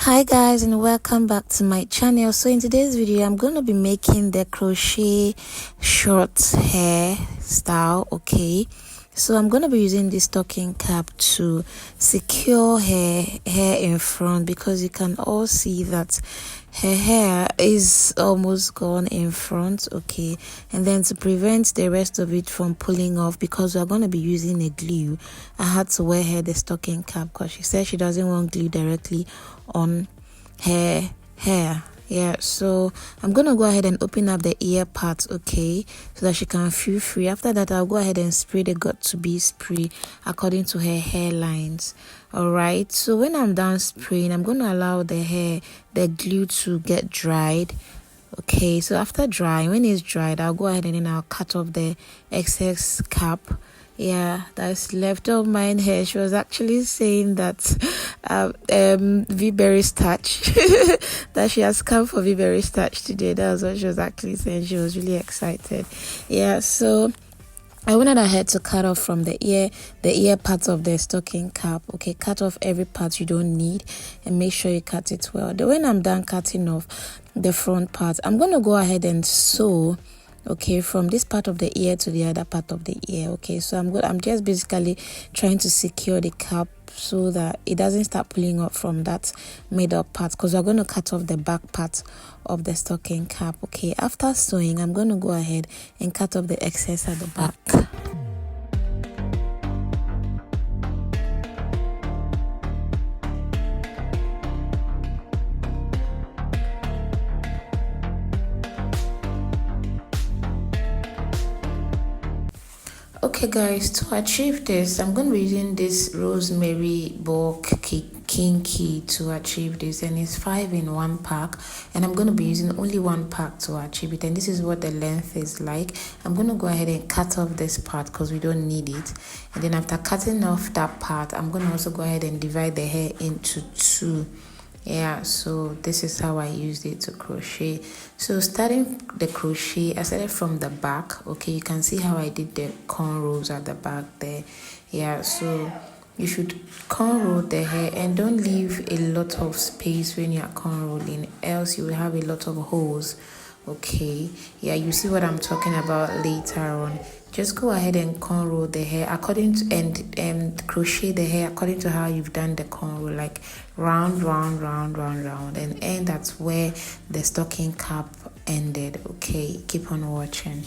Hi guys, and welcome back to my channel. So in today's video I'm going to be making the crochet short hair style. Okay, so I'm going to be using this stocking cap to secure her hair in front, because you can all see that her hair is almost gone in front. Okay, and then to prevent the rest of it from pulling off, because we're going to be using a glue, I had to wear her the stocking cap because she said she doesn't want glue directly on her hair. Yeah, so I'm gonna go ahead and open up the ear part, okay, so that she can feel free. After that, I'll go ahead and spray the got to be spray according to her hairlines. All right, so when I'm done spraying, I'm gonna allow the glue to get dried. Okay, so after drying, when it's dried, I'll go ahead and then I'll cut off the excess cap. Yeah, that's left of mine hair. She was actually saying that V-Berry's touch that she has come for V-Berry's touch today. That was what she was actually saying. She was really excited. Yeah, so I went ahead to cut off from the ear part of the stocking cap. Okay, cut off every part you don't need and make sure you cut it well. Then when I'm done cutting off the front part, I'm going to go ahead and sew, okay, from this part of the ear to the other part of the ear. Okay, so I'm just basically trying to secure the cap so that it doesn't start pulling up from that middle part, because we're going to cut off the back part of the stocking cap. Okay, after sewing, I'm going to go ahead and cut off the excess at the back. Okay guys, to achieve this, I'm going to be using this rosemary bulk kinky to achieve this, and it's 5 in 1 pack, and I'm going to be using only 1 pack to achieve it. And this is what the length is like. I'm going to go ahead and cut off this part because we don't need it, and then after cutting off that part, I'm going to also go ahead and divide the hair into 2. Yeah, so this is how I used it to crochet. So starting the crochet, I started from the back. Okay, you can see how I did the cornrows at the back there. Yeah, so you should cornrow the hair and don't leave a lot of space when you are cornrolling, else you will have a lot of holes. Okay, yeah, you see what I'm talking about later on. Just go ahead and cornrow the hair according to and crochet the hair according to how you've done the cornrow, like round, and end at where the stocking cap ended. Okay, keep on watching.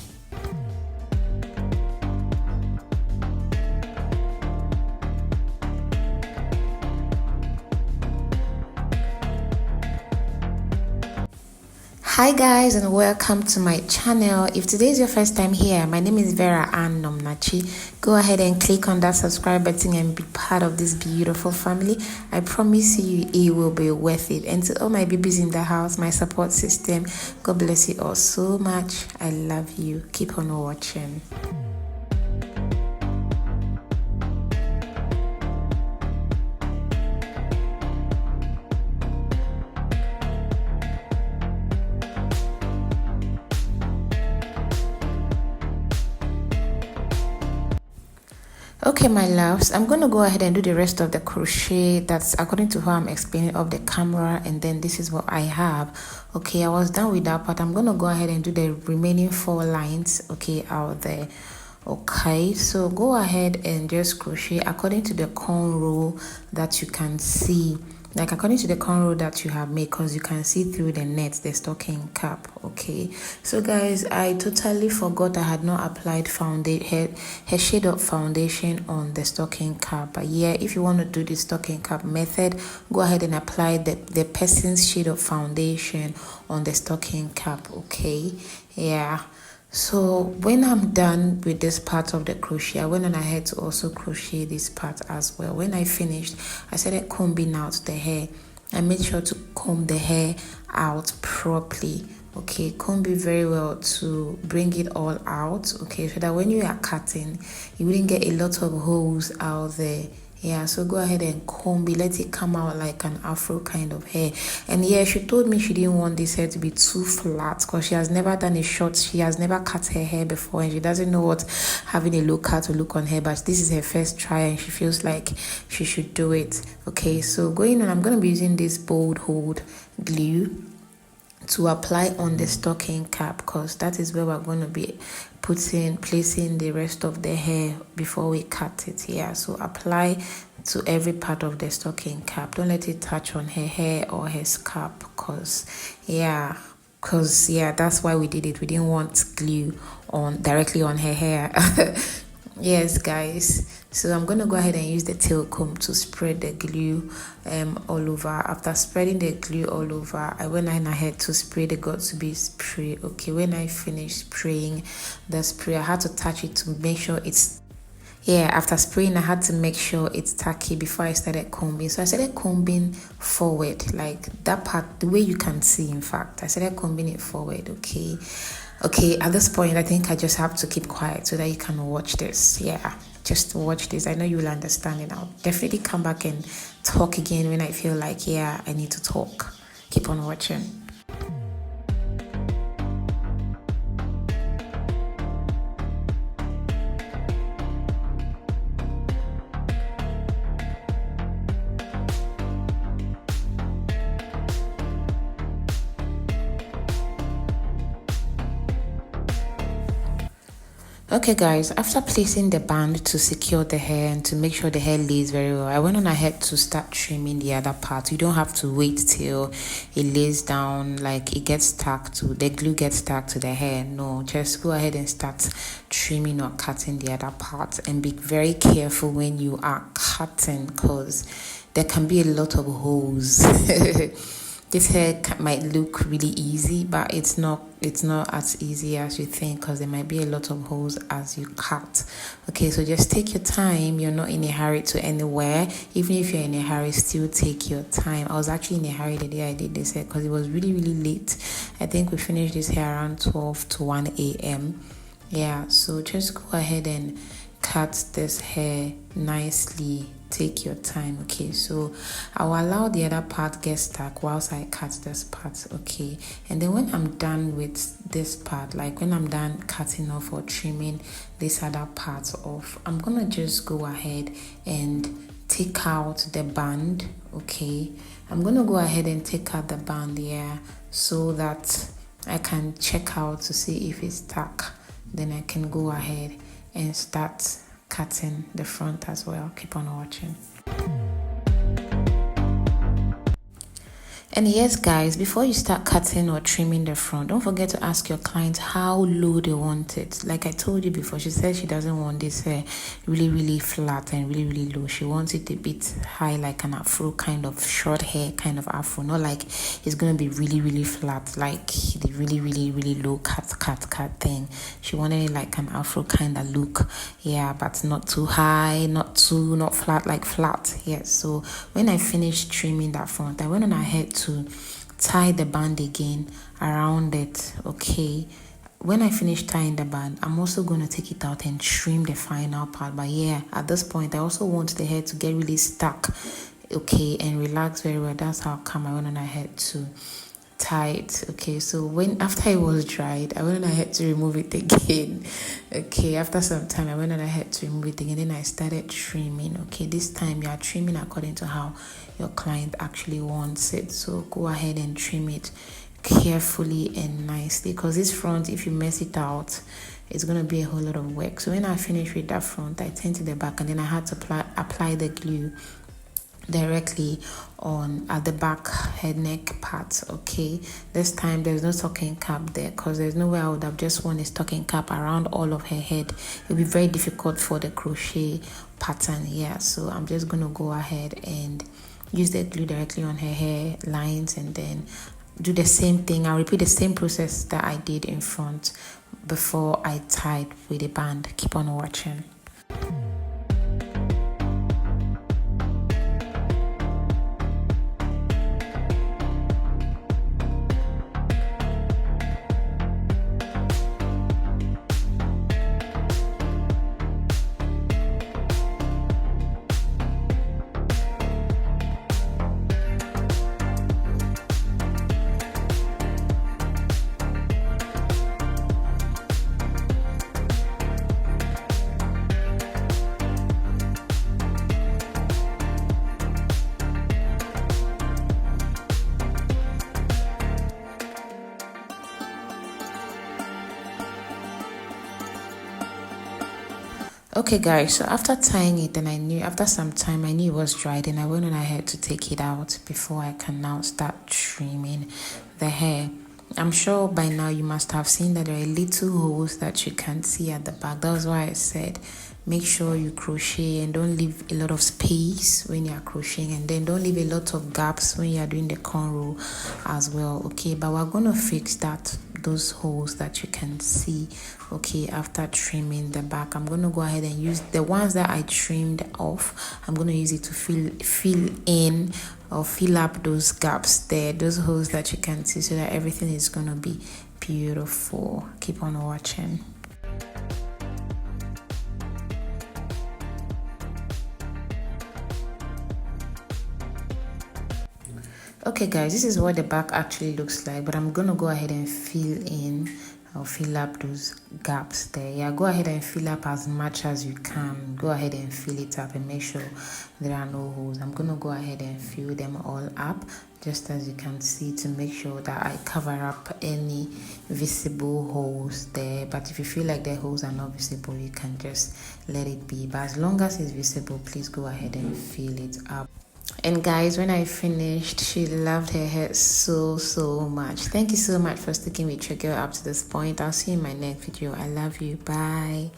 Hi guys, and welcome to my channel. If today is your first time here, my name is Vera Ann Nomnachi. Go ahead and click on that subscribe button and be part of this beautiful family. I promise you it will be worth it. And to all my babies in the house, my support system, God bless you all so much. I love you. Keep on watching. Okay, my loves, I'm going to go ahead and do the rest of the crochet that's according to how I'm explaining off the camera, and then this is what I have. Okay, I was done with that part. I'm going to go ahead and do the remaining 4 lines, okay, out there. Okay, so go ahead and just crochet according to the cornrow that you can see, like according to the cornrow that you have made, because you can see through the net, the stocking cap. Okay, so guys, I totally forgot I had not applied foundation, her shade of foundation on the stocking cap. But yeah, if you want to do the stocking cap method, go ahead and apply the person's shade of foundation on the stocking cap. Okay, yeah. So when I'm done with this part of the crochet, I went on ahead to also crochet this part as well. When I finished, I started combing out the hair. I made sure to comb the hair out properly. Okay, comb it very well to bring it all out. Okay, so that when you are cutting, you wouldn't get a lot of holes out there. Yeah, so go ahead and comb it, let it come out like an afro kind of hair. And yeah, she told me she didn't want this hair to be too flat because she has never done a short, she has never cut her hair before, and she doesn't know what having a low cut will look on her, but this is her first try and she feels like she should do it. Okay, so going on, I'm going to be using this bold hold glue to apply on the stocking cap, because that is where we're going to be placing the rest of the hair before we cut it. Yeah, so apply to every part of the stocking cap. Don't let it touch on her hair or her scalp, because that's why we did it. We didn't want glue on directly on her hair. Yes, guys, so I'm gonna go ahead and use the tail comb to spread the glue all over. After spreading the glue all over, I went ahead to spray the got2b spray. Okay, when I finished spraying the spray, I had to touch it to make sure it's after spraying, I had to make sure it's tacky before I started combing. So I started combing forward, like that part, the way you can see, in fact. I started combing it forward, okay? Okay, at this point, I think I just have to keep quiet so that you can watch this. Yeah, just watch this. I know you will understand it. I'll definitely come back and talk again when I feel like, I need to talk. Keep on watching. Okay guys, after placing the band to secure the hair and to make sure the hair lays very well, I went on ahead to start trimming the other part. You don't have to wait till it lays down, like it gets stuck to, the glue gets stuck to the hair. No, just go ahead and start trimming or cutting the other part, and be very careful when you are cutting, because there can be a lot of holes. This hair might look really easy, but it's not as easy as you think, because there might be a lot of holes as you cut. Okay, so just take your time. You're not in a hurry to anywhere. Even if you're in a hurry, still take your time. I was actually in a hurry the day I did this hair because it was really, really late. I think we finished this hair around 12 to 1 a.m. Yeah, so just go ahead and cut this hair nicely. Take your time. Okay, so I'll allow the other part get stuck whilst I cut this part. Okay, and then when I'm done with this part, like when I'm done cutting off or trimming this other part off, I'm gonna just go ahead and take out the band. Okay, I'm gonna go ahead and take out the band here so that I can check out to see if it's stuck. Then I can go ahead and start cutting the front as well. Keep on watching. And yes guys, before you start cutting or trimming the front, don't forget to ask your client how low they want it. Like I told you before, she said she doesn't want this hair really, really flat and really, really low. She wants it a bit high, like an afro kind of short hair kind of afro. Not like it's going to be really, really flat, like the really, really, really low cut thing. She wanted it like an afro kind of look. Yeah, but not too high, not flat, like flat. Yeah, so when I finished trimming that front, I went on ahead to tie the band again around it. Okay, when I finish tying the band, I'm also going to take it out and trim the final part. But at this point I also want the hair to get really stuck, okay, and relax very well. That's how come I went on ahead to tie it. Okay, so after it was dried, I went on ahead to remove it again. Okay, after some time I went on ahead to remove it again, then I started trimming. Okay, this time you are trimming according to how your client actually wants it. So go ahead and trim it carefully and nicely, because this front, if you mess it out, it's going to be a whole lot of work. So when I finished with that front, I turned to the back, and then I had to apply the glue directly on at the back head neck part. Okay, this time there's no stocking cap there, because there's no way I would have just worn a stocking cap around all of her head. It would be very difficult for the crochet pattern. So I'm just going to go ahead and use the glue directly on her hair lines, and then do the same thing. I'll repeat the same process that I did in front before I tied with a band. Keep on watching. Okay guys, so after tying it, and I knew after some time I knew it was dried, and I went on ahead to take it out before I can now start trimming the hair. I'm sure by now you must have seen that there are little holes that you can't see at the back. That's why I said make sure you crochet and don't leave a lot of space when you are crocheting, and then don't leave a lot of gaps when you are doing the cornrow as well. Okay, but we're gonna fix that, those holes that you can see. Okay, after trimming the back, I'm gonna go ahead and use the ones that I trimmed off. I'm gonna use it to fill in or fill up those gaps there, those holes that you can see, so that everything is gonna be beautiful. Keep on watching. Okay guys, this is what the back actually looks like, but I'm gonna go ahead and fill in or fill up those gaps there. Yeah, go ahead and fill up as much as you can. Go ahead and fill it up and make sure there are no holes. I'm gonna go ahead and fill them all up, just as you can see, to make sure that I cover up any visible holes there. But if you feel like the holes are not visible, you can just let it be. But as long as it's visible, please go ahead and fill it up. And guys, when I finished, she loved her hair so much. Thank you so much for sticking with your girl up to this point. I'll see you in my next video. I love you. Bye.